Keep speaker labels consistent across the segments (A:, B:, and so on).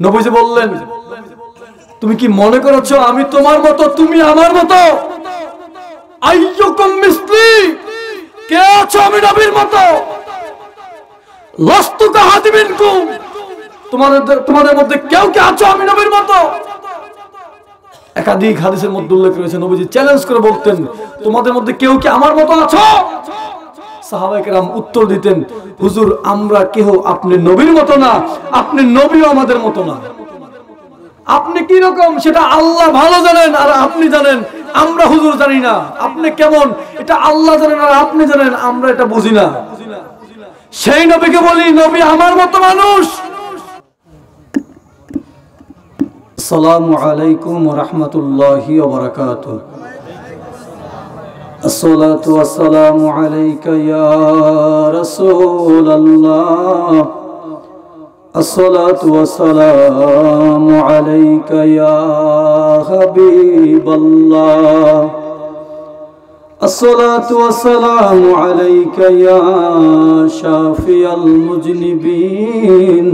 A: নবীজি বললেন, তুমি কি মনে করেছো আমি তোমার মতো, তুমি আমার মতো? আইয়ুকুম মিসলি, কে আছো আমি নবীর মতো? লাস্তু কাহাদি মিনকুম, তোমাদের মধ্যে কেউ কে আছো আমি নবীর মতো? একাধিক হাদিসের মধ্যে উল্লেখ রয়েছে, নবীজি চ্যালেঞ্জ করে বলতেন, তোমাদের মধ্যে কেউ কি আমার মতো আছো? সাহাবায়ে কেরাম উত্তর দিতেন, হুজুর আমরা কেউ আপনি নবীর মতো না, আপনি নবীও আমাদের মতো না। আপনি কি রকম সেটা আল্লাহ ভালো জানেন আর আপনি জানেন, আমরা হুজুর জানি না। আপনি কেমন এটা আল্লাহ জানেন আর আপনি জানেন, আমরা এটা বুঝি না। সেই নবীকে বলি নবী আমার মতো মানুষ। আসসালামু আলাইকুম ওয়া রাহমাতুল্লাহি ওয়া বারাকাতুহু। আসসালাতু ওয়াসসালামু আলাইকা ইয়া রাসূলুল্লাহ, আসসালাতু ওয়াসসালামু আলাইকা ইয়া হাবিবাল্লাহ, আসসালাতু ওয়াসসালামু আলাইকা ইয়া শাফিয়াল মুজনিবিন,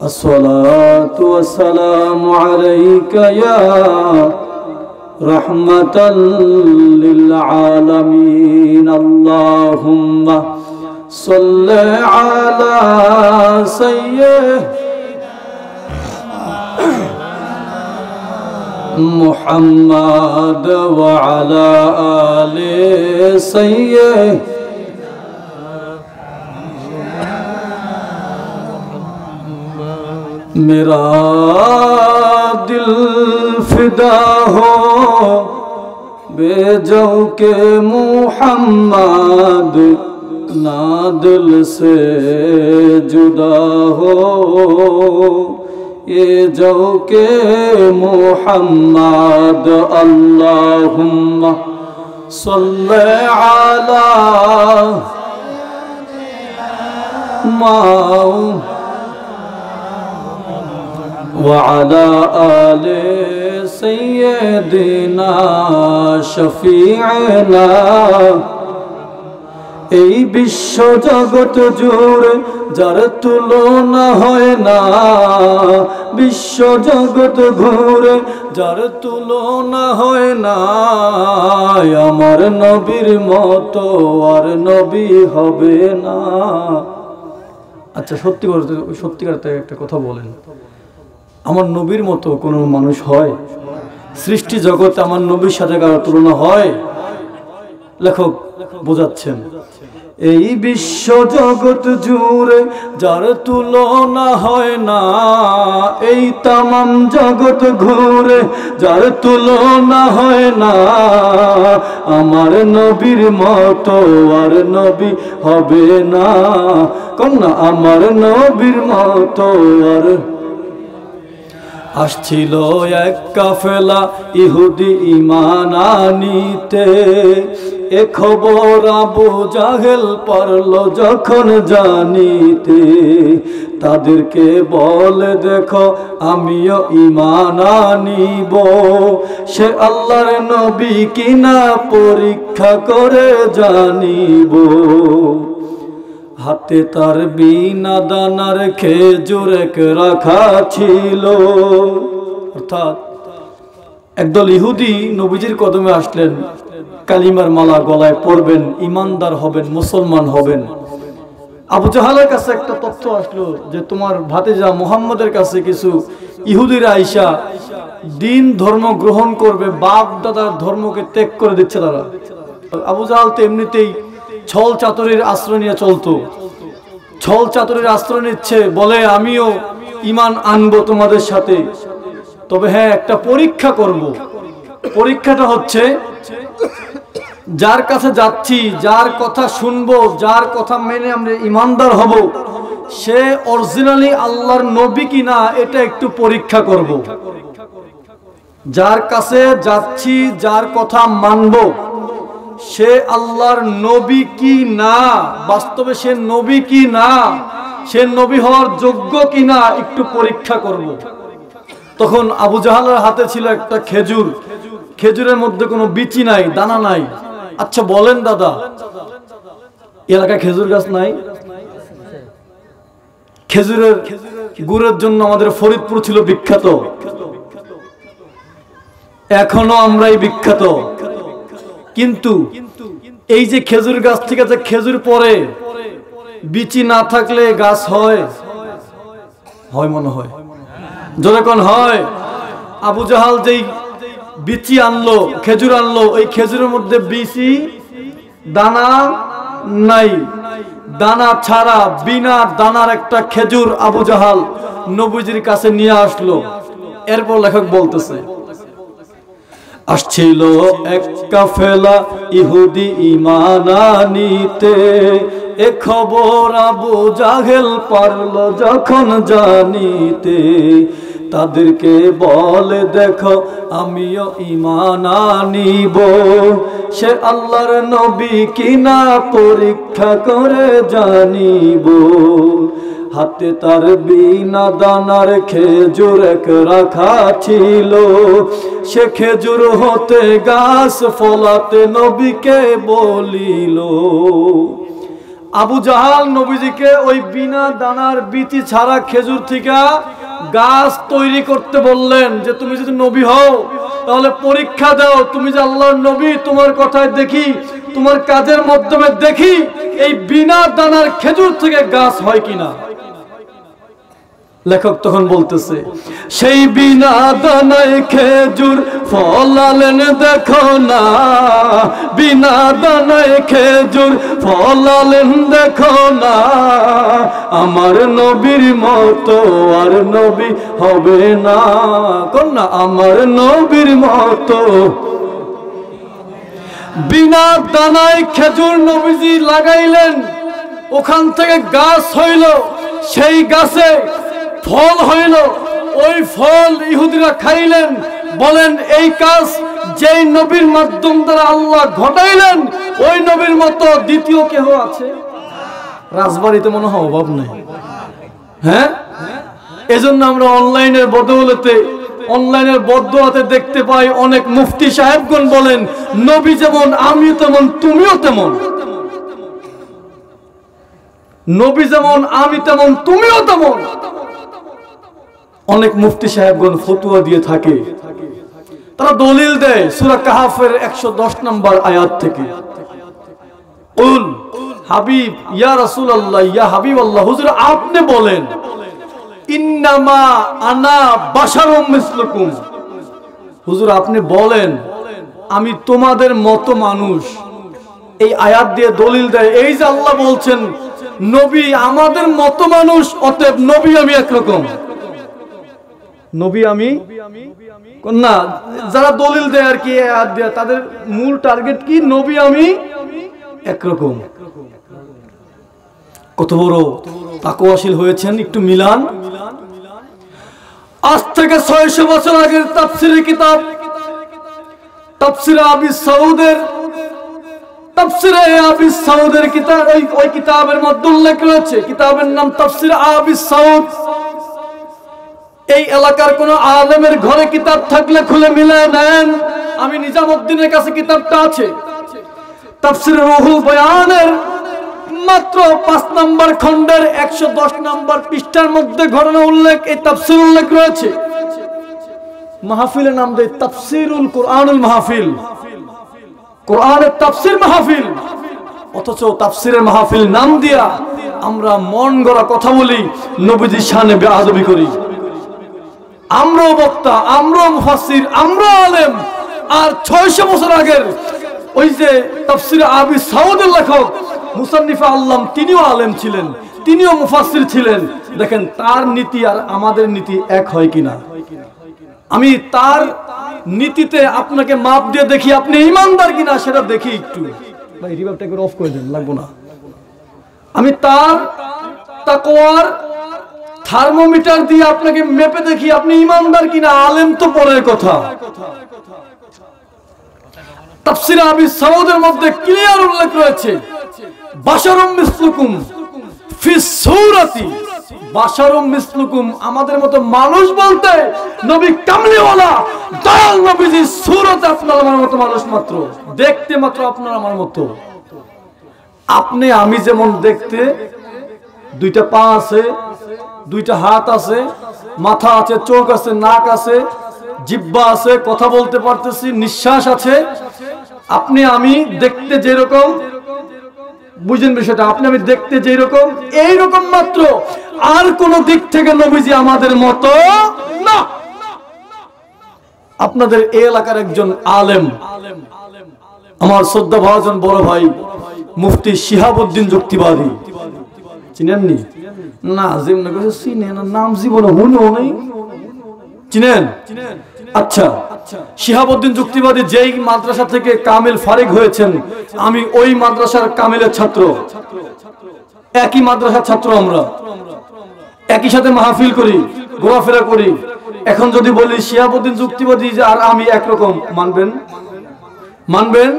A: আসসালাতু ওয়াসসালামু আলাইকা ইয়া রাহমাতাল লিল আলামিন। আল্লাহুম্মা সাল্লি আলা সাইয়্যিদিনা মুহাম্মাদ ওয়া আলা আলি সাইয়্যিদিনা। मेरा दिल फिदा हो बेजौ के मुहम्मद, ना दिल से जुदा हो ये जो के मुहम्मद। अल्लाहुम्मा सल्ले अला माऊ وعلى آل سيدنا شفيعنا। এই বিশ্ব জগৎ জুড়ে যার তুলনা হয় না, বিশ্ব জগৎ ঘুরে যার তুলনা হয় না, আমার নবীর মতো আর নবী হবে না। আচ্ছা সত্যিকার একটা কথা বলেন, আমার নবীর মতো কোনো মানুষ হয়? সৃষ্টি জগতে আমার নবীর সাথে কারো তুলনা হয়? লেখক বোঝাচ্ছেন, এই বিশ্ব জগৎ জুড়ে যার তুলনা হয় না, এই তামাম জগৎ ঘুরে যার তুলনা হয় না, আমার নবীর মতো আর নবী হবে না। কন্যা আমার নবীর মতো আর। আসছিল এক কাফেলা ইহুদি ঈমান আনিতে, এ খবর আবু জাহেল পারল যখন জানিতে, তাদেরকে বলে দেখো আমিও ঈমান আনিব, সে আল্লাহর নবী কিনা পরীক্ষা করে জানিব। হাতে তার বিনা দানার খেজুর এক রাখা ছিল। অর্থাৎ একদল ইহুদি নবীজির কদমে আসলেন, কালিমার মালা গলায় পরবেন, ইমানদার হবেন, মুসলমান হবেন। আবু জাহালের কাছে একটা তথ্য আসলো যে তোমার ভাতিজা মুহাম্মদের কাছে কিছু ইহুদিরা আইসা দিন ধর্ম গ্রহণ করবে, বাপ দাদার ধর্মকে ত্যাগ করে দিচ্ছে তারা। আবু জাহাল তো এমনিতেই ছল চাতুরীর আশ্রয় নিয়ে চলতো, ছল চাতুরীর আশ্রয় নিচ্ছে, বলে আমিও ঈমান আনবো তোমাদের সাথে, তবে হ্যাঁ একটা পরীক্ষা করব। পরীক্ষাটা হচ্ছে যার কাছে যাচ্ছি, যার কথা শুনবো, যার কথা মেনে আমরা ঈমানদার হব, সে অরিজিনালি আল্লাহর নবী কিনা এটা একটু পরীক্ষা করব। যার কাছে যাচ্ছি, যার কথা মানব, সে আল্লাহর নবী কি না, বাস্তবে সে নবী কি না, সে নবী হওয়ার যোগ্য কিনা একটু পরীক্ষা করব। তখন আবু জাহালের হাতে ছিল একটা খেজুর, খেজুরের মধ্যে কোনো বিচি নাই, দানা নাই। আচ্ছা বলেন দাদা, এলাকায় খেজুর গাছ নাই? খেজুরের গুড়ের জন্য আমাদের ফরিদপুর ছিল বিখ্যাত, এখনো আমরাই বিখ্যাত। কিন্তু এই যে খেজুর গাছ থেকে যে খেজুর পরে বিচি না থাকলে গাছ হয়? হয় মনে হয়, যখন হয়। আবু জাহাল যেই বিচি আনলো, খেজুর আনলো, ওই খেজুরের মধ্যে বিচি দানা নাই, দানা ছাড়া বিনা দানার একটা খেজুর আবু জাহাল নবীজির কাছে নিয়ে আসলো। এরপর লেখক বলতেছে, আসছিল এক কাফেলা ইহুদি ঈমান আনিতে, এ খবর আবু জাহেল পারল যখন জানিতে। তাদেরকে বলে দেখো আমিও ঈমান আনিব, সে আল্লাহর নবী কিনা পরীক্ষা করে জানিব। হাতে তার বিনা দানার খেজুর এক রাখা ছিল, সে খেজুর হতে গাছ ফলাতে নবীকে বলিল। আবু জাহাল নবীজিকে ওই বিনা দানার বিচি ছাড়া খেজুর থেকে গাছ তৈরি করতে বললেন, যে তুমি যদি নবী হও তাহলে পরীক্ষা দাও, তুমি যে আল্লাহর নবী, তোমার কথায় দেখি, তোমার কাজের মাধ্যমে দেখি এই বিনা দানার খেজুর থেকে গাছ হয় কিনা। লেখক তখন বলতেছে, সেই বিনা দানায় খেজুর ফলালেন দেখো না, বিনা দানায় খেজুর ফলালেন দেখো না। আমার নবীর মতো আর নবী হবে না, কোন না আমার নবীর মতো। বিনা দানায় খেজুর নবীজি লাগাইলেন, ওখান থেকে গাছ হইল, সেই গাছে ফল হইল, ওই ফল ইহুদিরা খাইলেন। বলেন এই কাজ যেই নবীর মাধ্যম দ্বারা আল্লাহ ঘটাইলেন, ওই নবীর মতো দ্বিতীয় কেহ আছে? রাজবাড়িতে মনে হয় অভাব নেই। হ্যাঁ, এজন্য আমরা অনলাইনের বদৌলতে, অনলাইনের বদদোয়াতে দেখতে পাই অনেক মুফতি সাহেবগণ বলেন, নবী যেমন আমি তেমন তুমিও তেমন, নবী যেমন আমি তেমন তুমিও তেমন। অনেক মুফতি সাহেবগণ ফতোয়া দিয়ে থাকে, তারা দলিল দেয় সূরা কাহাফের 110 নম্বর আয়াত থেকে, কুল হাবিব ইয়া রাসূলুল্লাহ ইয়া হাবিবাল্লাহ, হুজুর আপনি বলেন, ইন্নামা আনা বাশারুম মিসলুকুম, হুজুর আপনি বলেন আমি তোমাদের মতো মানুষ। এই আয়াত দিয়ে দলিল দেয়, এই যে আল্লাহ বলছেন নবী আমাদের মতো মানুষ, অতএব নবী আমি একরকম। নবী আমি না, যারা দলিল দেয় আর কি আয়াত দেয়, তাদের মূল টার্গেট কি? নবী আমি একরকম। কত বড় তাকওয়াশীল হয়েছেন, একটু মিলান। আজ থেকে 600 বছর আগের তাফসীরের কিতাব, তাফসীর আবি সাউদের, তাফসীর আবি সাউদের কিতাব, ওই কিতাবের মধ্যে উল্লেখ রয়েছে, কিতাবের নাম তাফসীর আবি সাউদ। এই এলাকার কোন আলেমের ঘরে কিতাব থাকলে খুলে মিলায় নেন, আমি নিজামউদ্দিনের কাছে কিতাবটা আছে। তাফসীর রুহুল বয়ানের মাত্র 5 নম্বর খণ্ডের 110 নম্বর পৃষ্ঠার মধ্যে ঘটনা উল্লেখ, এই তাফসীর উল্লেখ রয়েছে। মাহফিলের নাম দেয় তাফসীরুল কুরআনুল মাহফিল, কোরআনের তাফসীর মাহফিল। অথচ তাফসীরের মাহফিল নাম দিয়া আমরা মন গড়া কথা বলি, নবীজির শানে বেয়াদবি করি। আমরাও বক্তা, আমরাও মুফাসসির, আমরাও আলেম। আর 600 বছর আগের ওই যে তাফসীর আবি সাউদের লেখক মুসান্নিফে আল্লাম, তিনিও আলেম ছিলেন, তিনিও মুফাসসির ছিলেন। দেখেন তার নীতি আর আমাদের নীতি এক হয় কিনা। আমি তার নীতিতে আপনাকে মাপ দিয়ে দেখি আপনি ঈমানদার কিনা, সেটা দেখি একটু। ভাই রিভাবটা একটু অফ করে দেন, লাগবো না। আমি তার তাকওয়ার থার্মোমিটার দিয়ে আপনাকে মেপে দেখি আপনি ঈমানদার কিনা। আলেম তো পরের কথা। তাফসীর আবি সাউদের মধ্যে ক্লিয়ার উল্লেখ রয়েছে, বাশারুম মিসলুকুম ফিস সূরাতি, বাশারুম মিসলুকুম আমাদের মতো মানুষ বলতে নবী কামলিওয়ালা দয়াল নবীজি সূরতে আপনার আমার মতো মানুষ মাত্র, দেখতে মাত্র আপনার আমার মতো। আপনি আমি যেমন দেখতে, 2টা পা আছে, দুইটা হাত আছে, মাথা আছে, চোখ আছে, নাক আছে, জিহ্বা আছে, কথা বলতে পারতেছি, নিঃশ্বাস আছে। আপনি আমি দেখতে যেরকম, বুঝেন বিষয়টা, আপনি আমি দেখতে যেরকম, এইরকম মাত্র, আর কোন দিক থেকে নবীজি আমাদের মতো না। আপনাদের এই এলাকার একজন আলেম, আমার শ্রদ্ধা ভাজন বড় ভাই মুফতি শিহাবউদ্দিন যুক্তিবাদী, চিনেননি? না, যেমন চিনে না, নাম জীবনে শুনেও নাই, চিনেন? আচ্ছা, শিহাবউদ্দিন যুক্তিবাদী যেই মাদ্রাসা থেকে কামিল ফারিগ হয়েছেন, আমি ওই মাদ্রাসার কামিলের ছাত্র, একই মাদ্রাসার ছাত্র, আমরা একই সাথে মাহফিল করি, ঘোরাফেরা করি। এখন যদি বলি শিহাবউদ্দিন যুক্তিবাদী যে আর আমি একরকম, মানবেন? মানবেন?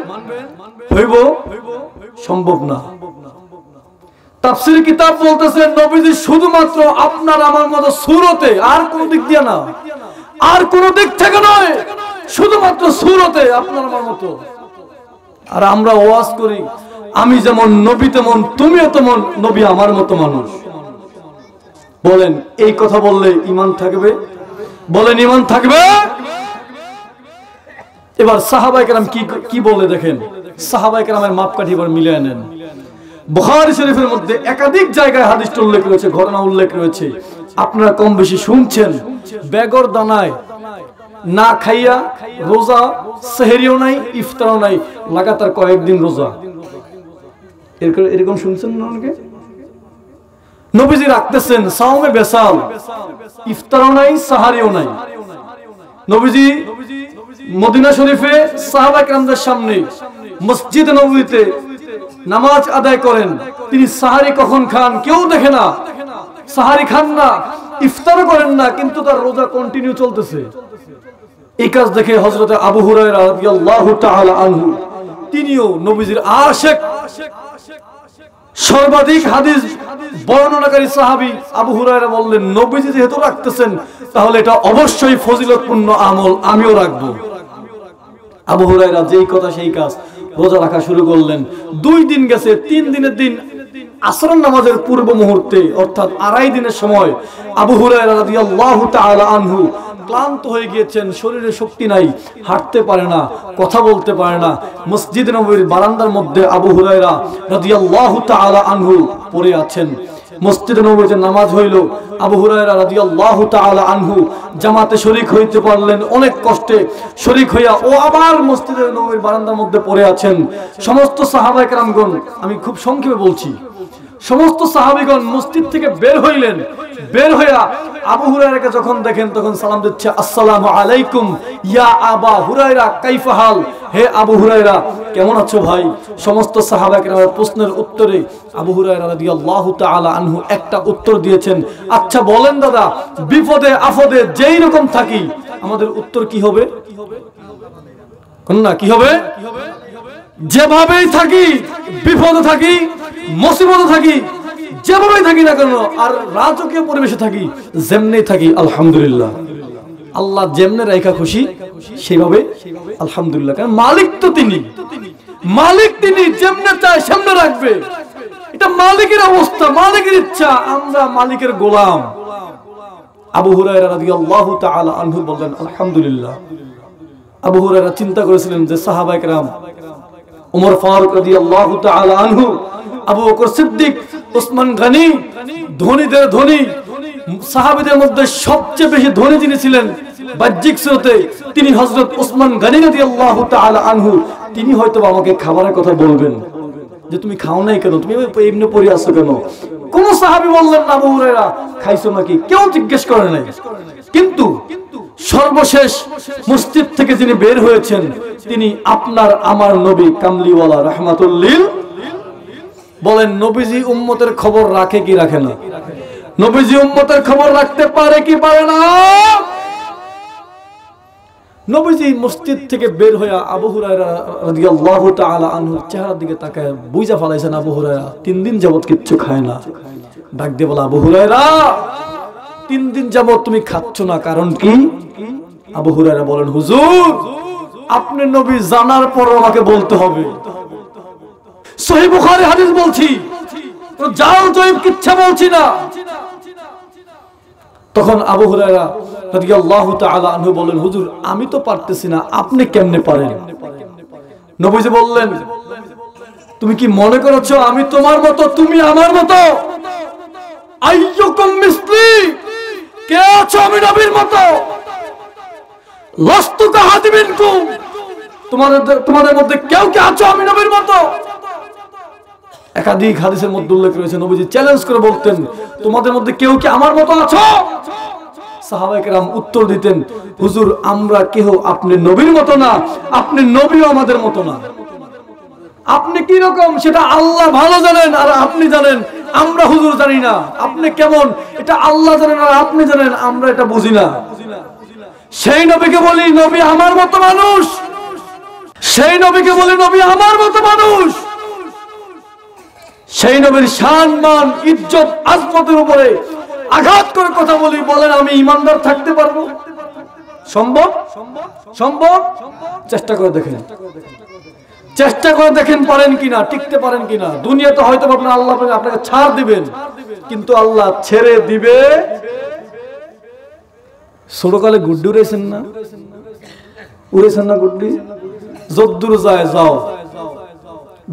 A: হইব? সম্ভব না। তাফসীর কিতাব বলতেছে নবীজি শুধুমাত্র আপনার আমার মতো সূরতে, আর কোন দিক দিয়ে না, আর কোন দিক থেকে নয়, শুধুমাত্র সূরতে আপনার আমার মতো। আর আমরা ওয়াজ করি আমি যেমন নবী তেমন তুমিও তেমন নবী আমার মতো মানুষ। বলেন এই কথা বললে ঈমান থাকবে? বলেন ঈমান থাকবে? এবার সাহাবায়ে কেরাম কি বলে দেখেন, সাহাবায়ে কেরামের মাপকাঠি এবার মিলিয়ে নেন। বুখারী শরীফের মধ্যে একাধিক জায়গায় হাদিসটা উল্লেখ রয়েছে, ঘটনা উল্লেখ রয়েছে, আপনারা কম বেশি শুনছেন। বেগর দানায় না খাইয়া রোজা, সেহরিও নাই, ইফতারও নাই, লাগাতার কয়েকদিন রোজা, এরকম শুনছেন না অনেকে? নবীজি রাখতেছেন সাওমে বেসাল, ইফতারও নাই, সাহারিও নাই। নবীজি মদিনা শরীফে সাহাবায়ে কেরামদের সামনে মসজিদে নববীতে নামাজ আদায় করেন। তিনি সাহারি কখন খান কেউ দেখে না, সাহারি খান না, ইফতার করেন না, কিন্তু তার রোজা কন্টিনিউ চলতেছে। এই কাজ দেখে হযরত আবু হুরায়রা রাদিয়াল্লাহু তাআলা আনহু, তিনিও নবীজির আশিক, সর্বাধিক হাদিস বর্ণনাকারী সাহাবী আবু হুরায়রা বললেন, নবীজি যেহেতু রাখতেছেন তাহলে এটা অবশ্যই ফজিলতপূর্ণ আমল, আমিও রাখবো। আবু হুরায়রা যেই কথা সেই কাজ, রোজা রাখা শুরু করলেন। 2 দিন গেছে, 3 দিনের দিন আসরের নামাজের পূর্ব মুহূর্তে, অর্থাৎ 2.5 দিনের সময় আবু হুরায়রা রাদিয়াল্লাহু তাআলা আনহু ক্লান্ত হয়ে গিয়েছেন, শরীরে শক্তি নাই, হাঁটতে পারে না, কথা বলতে পারে না। মসজিদ নববীর বারান্দার মধ্যে আবু হুরায়রা রাদিয়াল্লাহু তাআলা আনহু পড়ে আছেন। মসজিদে নববীতে নামাজ হইল, আবু হুরায়রা রাদিয়াল্লাহু তাআলা আনহু জামাতে শরীক হইতে পারলেন, অনেক কষ্টে শরীক হইয়া ও আবার মসজিদে নববীর বারান্দার মধ্যে পড়ে আছেন। সমস্ত সাহাবায়ে কেরামগণ, আমি খুব সংক্ষেপে বলছি, সমস্ত সাহাবীগণ মসজিদ থেকে বের হইলেন। বের হইয়া আবু হুরায়রাকে যখন দেখেন তখন সালাম দিচ্ছে, আসসালামু আলাইকুম ইয়া আবা হুরায়রা, কাইফা হাল, হে আবু হুরায়রা কেমন আছো ভাই? সমস্ত সাহাবায়ে কেরামের প্রশ্নের উত্তরে আবু হুরায়রা রাদিয়াল্লাহু তাআলা আনহু একটা উত্তর দিয়েছেন, আচ্ছা বলেন দাদা, বিপদে আপদে যেই রকম থাকি আমাদের উত্তর কি হবে? কোন না কি হবে? যেভাবেই থাকি, বিপদে থাকি, মুসিবতে থাকি, যেভাবেই থাকি না কেন, আর রাজকীয় পরিবেশে থাকি, যেমনি থাকি আলহামদুলিল্লাহ। আল্লাহ যেমনে রাখা খুশি সেইভাবে আলহামদুলিল্লাহ, কারণ মালিক তো তিনি, মালিক তিনি, যেমনে চায় সেমনে রাখবে। এটা মালিকের অবস্থা, মালিকের ইচ্ছা, আমরা মালিকের গোলাম। আবু হুরায়রা রাদিয়াল্লাহু তাআলা আনহু বললেন আলহামদুলিল্লাহ। আবু হুরায়রা চিন্তা করেছিলেন যে সাহাবায়ে কেরাম, ওমর ফারুক রাদিয়াল্লাহু তাআলা আনহু, আবু বকর সিদ্দিক, ওসমান গনি, ধনীদের ধনী, সাহাবীদের মধ্যে সবচেয়ে বেশি ধনী যিনি ছিলেন বাহ্যিক সুরতে, তিনি হযরত ওসমান গনি রাদিয়াল্লাহু তাআলা আনহু। তিনি হয়তো আমাকে খাবারের কথা বলবেন যে তুমি খাও নাই কেন, তুমি এমনি পড়ে আছো কেন। কোন সাহাবী বললেন না আবু হুরায়রা খাইছো নাকি, কেউ জিজ্ঞেস করে নাই। কিন্তু সর্বশেষ মসজিদ থেকে যিনি বের হয়েছেন তিনি আপনার আমার নবী কামলিওয়ালা রাহমাতুল লিল। বলেন নবীজি উম্মতের খবর রাখে কি রাখে না? নবীজি উম্মতের খবর রাখতে পারে কি পারে না? নবীজি মসজিদ থেকে বের হয়ে আবু হুরায়রা রাদিয়াল্লাহু তাআলা আনহুর চেহারার দিকে তাকায় বুঝা ফেলাইছেন আবু হুরায়রা 3 দিন যাবত কিচ্ছু খায় না। ডাক দিয়ে বলে, আবু হুরায়রা 3 দিন যাবত তুমি খাচ্ছ না, কারণ কি? আবু হুরায়রা বলেন, হুজুর আপনি নবী জানার পর আমাকে বলতে হবে। সহিহ বুখারী হাদিস বলছি, জাল জয়ীব কিচ্ছা বলছি না। তখন আবু হুরায়রা রাদিয়াল্লাহু তাআলা আনহু বলেন, হুজুর আমি তো পারতেছি না, আপনি কেমনে পারেন? নবীজি বললেন, তুমি কি মনে করছো আমি তোমার মতো, তুমি আমার মতো? আইয়ুকুম মিসলি, কে আছো আমি নবীর মতো? লাস্তু কাহাদি মিনকুম, তোমাদের মধ্যে কেউ কে আছো আমি নবীর মতো? একাধিক হাদিসের মধ্যে উল্লেখ রয়েছে, নবীজি চ্যালেঞ্জ করে বলতেন, তোমাদের মধ্যে কেউ কি আমার মতো আছো? সাহাবায়ে কেরাম উত্তর দিতেন, হুজুর আমরা কেউ আপনি নবীর মতো না, আপনি নবীও আমাদের মতো না। আপনি কি রকম সেটা আল্লাহ ভালো জানেন আর আপনি জানেন, আমরা হুজুর জানি না। আপনি কেমন এটা আল্লাহ জানেন আর আপনি জানেন, আমরা এটা বুঝি না। সেই নবীকে বলি নবী আমার মতো মানুষ, সেই নবীকে বলি নবী আমার মতো মানুষ। সেই নবীর শান মান ইজ্জত আজমতের উপরে আঘাত করে কথা বলি, বলেন আমি ইমানদার থাকতে পারবো? সম্ভব? সম্ভব? চেষ্টা করে দেখেন, চেষ্টা করে দেখেন পারেন কিনা, টিকতে পারেন কিনা। দুনিয়াতে হয়তো আল্লাহ আপনাকে ছাড় দিবেন, কিন্তু আল্লাহ ছেড়ে দিবে। ছোটকালে গুড্ডি উড়েছেন না? উড়েছেন না গুড্ডি? যদ্দূর যায় যাও,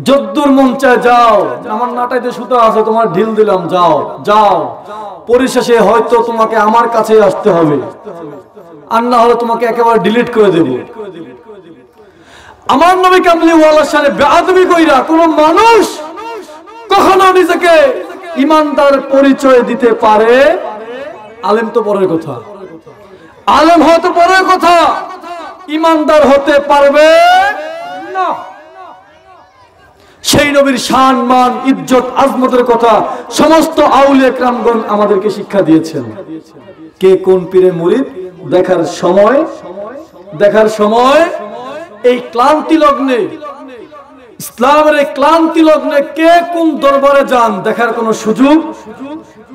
A: যদ্দূর মন চায় যাও। আমার নাটাইতে সুতা আছে, তোমার ঢিল দিলাম, যাও যাও। পরিশেষে হয়তো তোমাকে আমার কাছে আসতে হবে, আর না হলে তোমাকে একেবারে ডিলিট করে দেব। আমার নবী কামলিওয়ালার সাথে বেয়াদবি কইরা কোন মানুষ কখনো নিজেকে ইমানদার পরিচয় দিতে পারে? আলেম তো পরের কথা, আলেম হয়তো পরের কথা, ইমানদার হতে পারবে না। সেই নবীর শান মান ইজ্জত আজমতের কথা সমস্ত আউলিয়া কেরামগণ আমাদেরকে শিক্ষা দিয়েছেন। কে কোন পীরের মুরিদ দেখার সময়, দেখার সময় এই ক্লান্তি লগ্নে, ইসলামের এই ক্লান্তি লগ্নে কে কোন দরবারে যান দেখার কোন সুযোগ,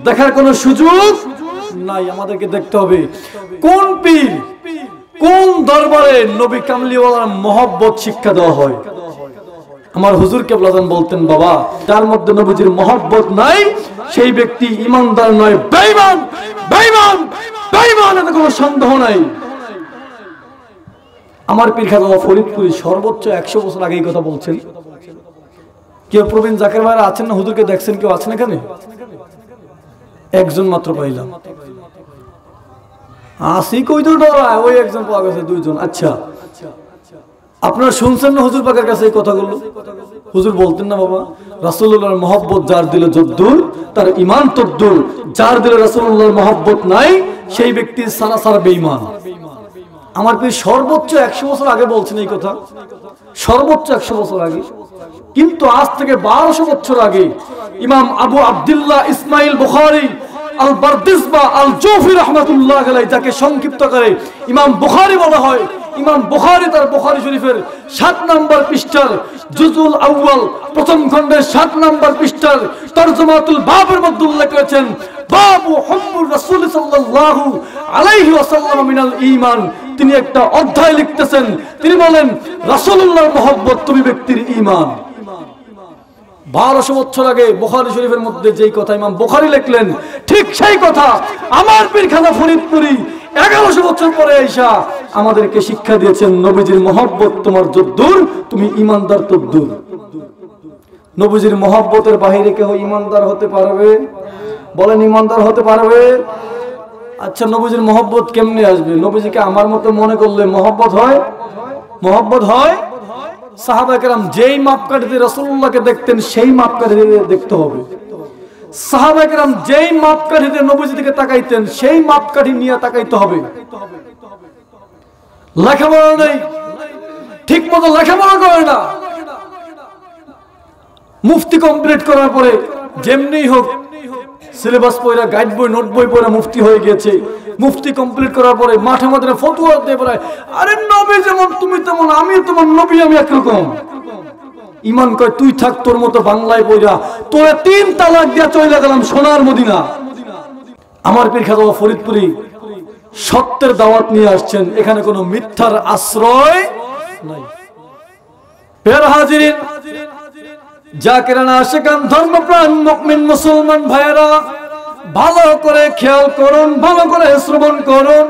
A: দেখার কোন সুযোগ নাই। আমাদেরকে দেখতে হবে কোন পীর কোন দরবারে নবী কামলিওয়ালার মহব্বত শিক্ষা দেওয়া হয়। আমার হুজুর কেবলাজান বলতেন, বাবা তার মধ্যে নবীজির মহব্বত নাই, সেই ব্যক্তি ইমানদার নয়, বেঈমান। বেঈমান বেঈমান, এতে কোনো সন্দেহ নাই। আমার পীর খাজা ফরিদপুরি সর্বোচ্চ 100 বছর আগে এই কথা বলছেন। কেউ প্রবীণ জাকের ভাইরা আছেন না? হুজুরকে দেখছেন কেউ আছেন এখানে? একজন মাত্র পাইলাম। আসি কই তো ডরায়, ওই একজন পাওয়া গেছে, দুইজন। আচ্ছা আপনারা শুনছেন না হুজুর পাকের কাছে এই কথাগুলো? হুজুর বলতেন না, বাবা রাসূলুল্লাহর মহব্বত যার দিলে যদ্দূর তার ঈমান তদ্দূর, যার দিলে রাসূলুল্লাহর মহব্বত নাই সেই ব্যক্তি সারাসার বেঈমান। আমার পীর সর্বোচ্চ 100 বছর আগে বলছেন এই কথা, সর্বোচ্চ 100 বছর আগে। কিন্তু আজ থেকে 1200 বছর আগে ইমাম আবু আব্দুল্লাহ ইসমাইল বুখারী আল বারদিসবা আল জৌফি রাহমাতুল্লাহ আলাইহি, যাকে সংক্ষিপ্ত করে ইমাম বুখারী বলা হয়, ইমাম বুখারী তার বুখারী শরীফের 7 নম্বর পৃষ্ঠার জুজুল আউয়াল প্রথম খণ্ডের 7 নম্বর পৃষ্ঠার তরজমাতুল বাবের মধ্যে উল্লেখ করেছেন, বাবু হুব্বুর রাসূল সাল্লাল্লাহু আলাইহি ওয়াসাল্লাম মিনাল ঈমান। তিনি একটা অধ্যায় লিখতেছেন, তিনি বলেন রাসূলুল্লাহর মহব্বত তুমি ব্যক্তির ঈমান। 1200 বছর আগে বুখারী শরীফের মধ্যে যেই কথা ইমাম বুখারী লিখলেন, ঠিক সেই কথা আমার পীর খাজা ফরিদপুরি 1100 বছর পরে আইসা আমাদেরকে শিক্ষা দিয়েছেন, নবীজির মহব্বত তোমার যদ্দূর তুমি ঈমানদার তদ্দূর। নবীজির মহব্বতের বাহিরে কেউ ঈমানদার হতে পারবে? বলেন ঈমানদার হতে পারবে? আচ্ছা নবীজির মহব্বত কেমনে আসবে? নবীজিকে আমার মতো মনে করলে মহব্বত হয়? মহব্বত হয়? সাহাবায়ে কেরাম যেই মাপকাঠিতে রাসূলুল্লাহকে দেখতেন সেই মাপকাঠিতে দেখতে হবে। সাহাবায়ে কেরাম যেই মাপকাঠিতে নবীজির দিকে তাকাইতেন সেই মাপকাঠি নিয়ে তাকাইতে হবে। লেখাপড়া নেই, ঠিক মতো লেখাপড়া করে না, মুফতি কমপ্লিট করার পরে যেমনি হোক সিলেবাস পড়া, গাইড বই নোট বই পড়া মুফতি হয়ে গেছে। মুফতি কমপ্লিট করার পরে মাঠে মাঠে ফতোয়া দিয়ে পড়ায়, আরে নবী যেমন তুমি তেমন, আমি তোমার নবী, আমি একরকম। ইমান কয় তুই থাক তোর মতো বাংলায় পড়া, তোরা 3 তালাক দিয়া চলে গেলাম সোনার মদিনা। আমার পীর খাজা ফরিদপুরি সত্যের দাওয়াত নিয়ে আসছেন, এখানে কোনো মিথ্যার আশ্রয় নাই। প্রিয় হাজিরিন, জাকিরানা আশিকান ধর্মপ্রাণ মুমিন মুসলমান ভাইয়েরা, ভালো করে খেয়াল করুন, ভালো করে শ্রবণ করুন।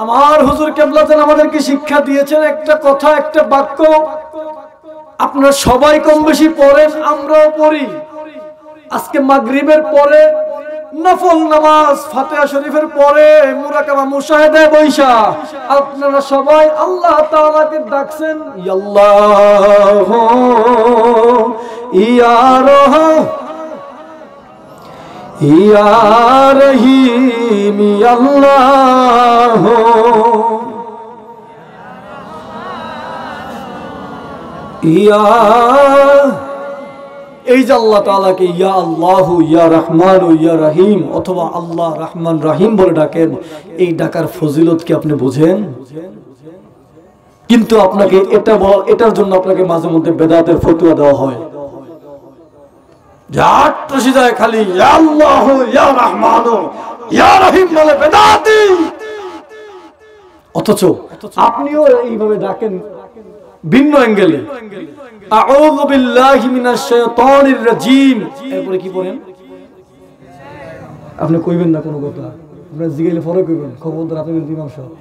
A: আমার হুজুর কেবলাতেন আমাদেরকে শিক্ষা দিয়েছেন একটা কথা, একটা বাক্য। আপনারা সবাই কম বেশি পড়েন, আমরাও পড়ি। আজকে মাগরিবের পরে নফল নামাজ ফাতিহা শরীফের পরে মুরাকাবা মুশাহিদায় বৈশা আপনারা সবাই আল্লাহ তাআলাকে ডাকছেন, ইয়া আল্লাহ ইয়া রাহমান ইয়া রহিম ইয়া আল্লাহ ইয়া। এই যে আল্লাহ তাআলাকে ইয়া আল্লাহু ইয়া রহমান ইয়া রহিম অথবা আল্লাহ রহমান রহিম বলে ডাকেন, এই ডাকার ফজিলত কি আপনি বুঝেন? কিন্তু আপনাকে এটার জন্য আপনাকে মাঝে মধ্যে বেদাতের ফতোয়া দেওয়া হয়, যায় খালি ইয়া আল্লাহু ইয়া রহমান ইয়া রহিম বলে বেদাতি। অথচ আপনিও এইভাবে ডাকেন ভিন্ন অ্যাঙ্গেলে, আউযু বিল্লাহি মিনাশ শাইতানির রাজিম। এরপরে কি পড়েন? আপনি কইবেন না কোনো কথা, আপনারা জিগাইলে পরে কইবেন, খবরদার আপনি কিন্তু ইমাম সাহেব,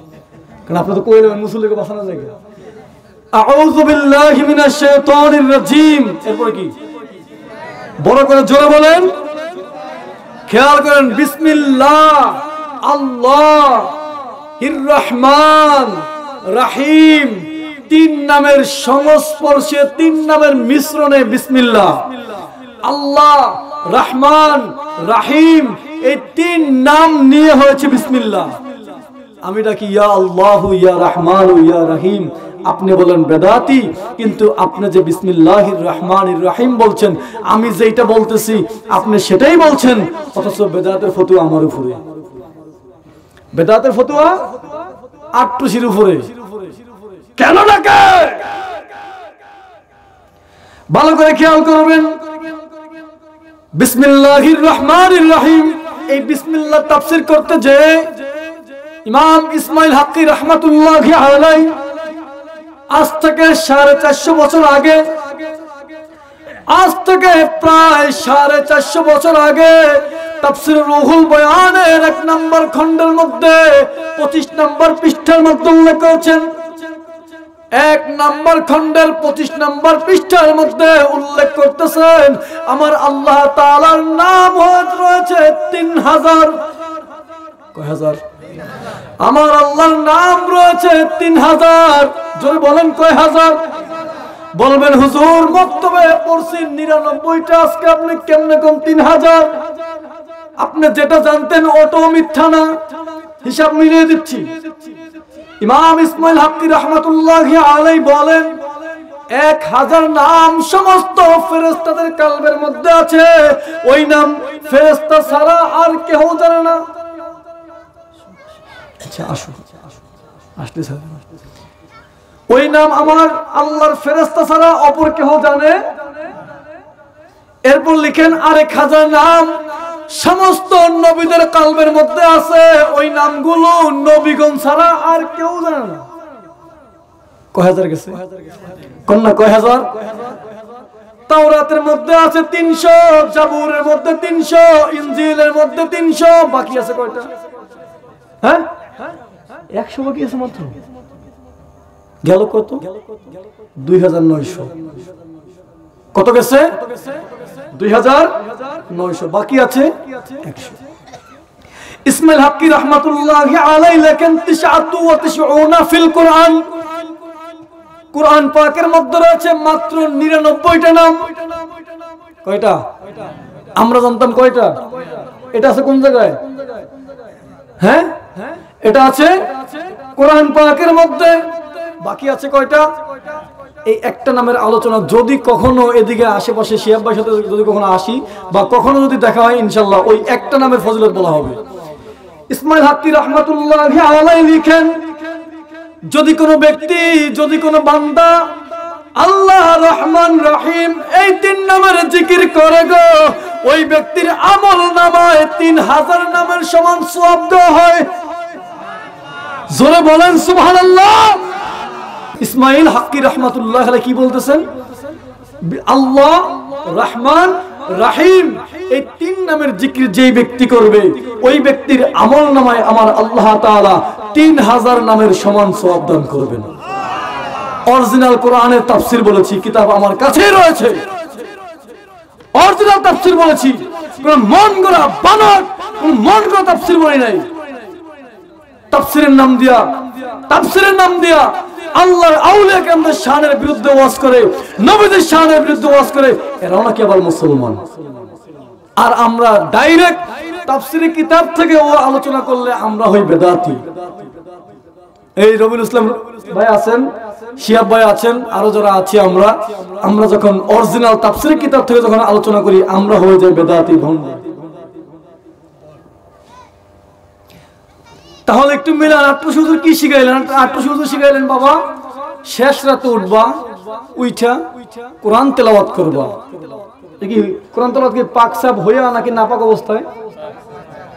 A: কারণ আপনি তো কইলেন মুসল্লিকে বাঁচানো যায়। আউযু বিল্লাহি মিনাশ শাইতানির রাজিম। এরপরে কি? বড় করে জোরে বলেন, খেয়াল করেন। বিসমিল্লাহ আল্লাহির রহমান রহিম, তিন নামের সংস্পর্শে, তিন নামের মিশ্রণে বিসমিল্লাহ। আল্লাহ, রহমান, রাহিম, এই তিন নাম নিয়ে হয়েছে বিসমিল্লাহ। আমি ডাকি ইয়া আল্লাহু ইয়া রহমান ইয়া রহিম, আপনি বলেন বেদাতি। কিন্তু আপনি যে বিসমিল্লাহির রহমানির রহিম বলছেন, আমি যেটা বলতেছি আপনি সেটাই বলছেন, অথচ বেদাতের ফতোয়া আমার উপরে। বেদাতের ফতোয়া আটটুসির উপরে। কেন ডাকে? ভালো করে খেয়াল করবেন। বিসমিল্লাহির রহমানির রহিম, এই বিসমিল্লাহ তাফসীর করতে যে ইমাম ইসমাইল হাক্কি রাহমাতুল্লাহি আলাইহি আজ থেকে 450 বছর আগে, আজ থেকে প্রায় 450 বছর আগে তাফসীর রুহুল বয়ানের 1 নম্বর খণ্ডের মধ্যে 25 নম্বর পৃষ্ঠার মধ্যে উল্লেখ করেছেন। 1 নম্বর খণ্ডের 25 নম্বর পৃষ্ঠার মধ্যে উল্লেখ করতেছেন, আমার আল্লাহ তাআলার নাম রয়েছে 3000। কয় হাজার? আমার আল্লাহর নাম রয়েছে 3000। জোরে বলেন কয় হাজার? বলবেন হুজুর মক্তবে পড়ছি 99টা, আজকে আপনি কেমনে কোন 3000? আপনি যেটা জানতেন ওটাও মিথ্যা না, হিসাব মিলিয়ে দিচ্ছি। ইমাম ইসমাইল হাক্কি রাহমাতুল্লাহি আলাইহি বলেন 1000 নাম সমস্ত ফেরেশতাদের কলবের মধ্যে আছে, ওই নাম ফেরেশতা ছাড়া আর কেউ জানে না। আচ্ছা আসো আসলে স্যার, ওই নাম আমার আল্লাহর ফেরেশতা ছাড়া অপর কেউ জানে? এরপর লিখেন 1000 নাম সমস্ত নবীদের কলবের মধ্যে আছে, ওই নামগুলো নবীগণ ছাড়া আর কেউ জানে না। কয় হাজার গেছে? কন্যা কয় হাজার? তাওরাতের মধ্যে আছে 300, জাবুরের মধ্যে 300, ইনজিলের মধ্যে 300, বাকি আছে কয়টা? হ্যাঁ 100 বাকি আছে মাত্র। গেল কত? 2900। কত গেছে? 2900, বাকি আছে 100। ইসমাইল হাক্কি রাহমাতুল্লাহি আলাইহি লেখেন 99 ফিল কোরআন। কোরআন পাকের মধ্যে রয়েছে মাত্র 99টা নাম। কয়টা? আমরা জানতাম কয়টা? এটা আছে কোন জায়গায়? হ্যাঁ এটা আছে কোরআন পাকের মধ্যে। বাকি আছে কয়টা? এই একটা নামের আলোচনা যদি কখনো এদিকে আশেপাশে শিহাব ভাইয়ের সাথে যদি কখনো আসি বা কখনো যদি দেখা হয়, ইনশাআল্লাহ ওই একটা নামের ফজিলত বলা হবে। ইসমাইল হাক্কি রাহমাতুল্লাহি আলাইহি লিখেন, যদি কোনো ব্যক্তি, যদি কোনো বান্দা আল্লাহ রহমান রহিম এই 3 নামের জিকির করে গো, ওই ব্যক্তির আমল নামায় 3000 নামের সমান সওয়াব দেওয়া হয়। জোরে বলেন সুবহানাল্লাহ। ইসমাইল হাক্কি রাহমাতুল্লাহি আলাইহি কি বলতেছেন? আল্লাহ রহমান রহিম এই 3 নামের জিকির যেই ব্যক্তি করবে ওই ব্যক্তির আমলনামায় আমার আল্লাহ তাআলা 3000 নামের সমান সওয়াব দান করবেন। অরিজিনাল কোরআনের তাফসীর বলেছি, কিতাব আমার কাছেই রয়েছে। অরিজিনাল তাফসীর বলেছি, কোন মন গড়া বানাত, কোন মন গড়া তাফসীর বলি নাই। তাফসীরের নাম দিয়া আল্লাহর আউলিয়া কেরামদের শানের বিরুদ্ধে ওয়াজ করে, নবীদের শানের বিরুদ্ধে ওয়াজ করে, এরাও নাকি আবার মুসলমান। আর আমরা ডাইরেক্ট তাফসীরের কিতাব থেকে ও আলোচনা করলে আমরা হই বেদাতি। এই রবিউল ইসলাম ভাই আছেন, শিহাব ভাই আছেন, আরো যারা আছি, আমরা যখন অরিজিনাল তাফসীরের কিতাব থেকে যখন আলোচনা করি আমরা হয়ে যাই বেদাতি ভণ্ড। তাহলে একটু মিলান, আট্টুসি হুজুর কি শিখাইলেন? আট্টুসি হুজুর শিখাইলেন বাবা শেষ রাতে উঠবা, উইঠা কোরআন তেলাওয়াত করবা। কি কোরআন তেলাওয়াত কি পাক সাফ হইয়া নাকি নাপাক অবস্থায়?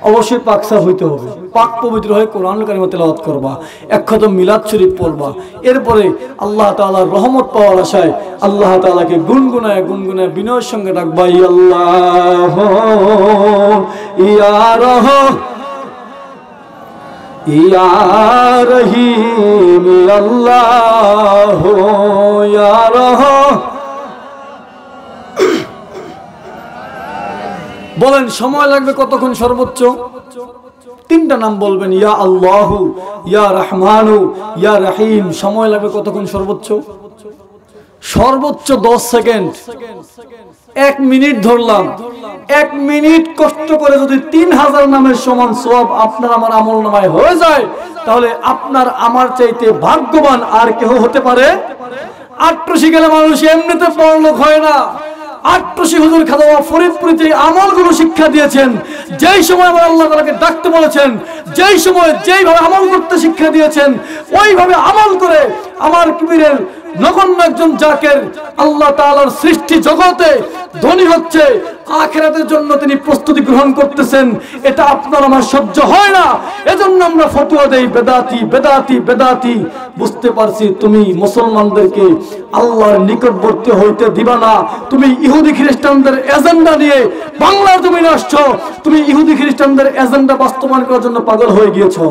A: অবশ্যই পাক সাফ হইতে হবে, পাক পবিত্র হয়ে কোরআনুল কারীম তেলাওয়াত করবা, এক খতম মিলাদ শরীফ পড়বা। এরপরে আল্লাহ তাআলার রহমত পাওয়ার আশায় আল্লাহ তাআলাকে গুনগুনায় গুনগুনায় বিনয়ের সঙ্গে ডাকবা, ইয়া আল্লাহ ইয়া রহমান ইয়া রহিম আল্লাহ ইয়া রহমান। বলেন সময় লাগবে কতক্ষণ? সর্বোচ্চ 3টা নাম বলবেন, ইয়া আল্লাহু ইয়া রহমানু ইয়া রহিম। সময় লাগবে কতক্ষণ? সর্বোচ্চ 10 সেকেন্ড, 1 মিনিট ধরলাম। 1 মিনিট কষ্ট করে যদি 3000 নামের সমান সওয়াব আপনার আমার আমলনামায় হয়ে যায়, তাহলে আপনার আমার চাইতে ভাগ্যবান আর কেউ হতে পারে? আট্টুসি গেলে মানুষ এমনিতে বড়লোক হয় না। আট্টুসি হুজুর খাওয়া ফরিদপুরে আমলগুলো শিক্ষা দিয়েছেন, যেই সময় আমার আল্লাহ তাআলাকে ডাকতে বলেছেন, যেই সময় যেইভাবে আমল করতে শিক্ষা দিয়েছেন, ওইভাবে আমল করে আমার কবিরের নগণ্য একজন জাকের আল্লাহ তাআলার সৃষ্টি জগতে ধনী হচ্ছে, আখিরাতের জন্য তিনি প্রস্তুতি গ্রহণ করতেছেন। এটা আপনার আমার সহ্য হয় না, এজন্য আমরা ফতোয়া দেই বেদাতি বেদাতি বেদাতি। বুঝতে পারছি তুমি মুসলমানদেরকে আল্লাহর নিকটবর্তী হইতে দিবা না। তুমি ইহুদি খ্রিস্টানদের এজেন্ডা নিয়ে বাংলার জমিনে আসছো, তুমি ইহুদি খ্রিস্টানদের এজেন্ডা বাস্তবায়ন করার জন্য পাগল হয়ে গিয়েছো।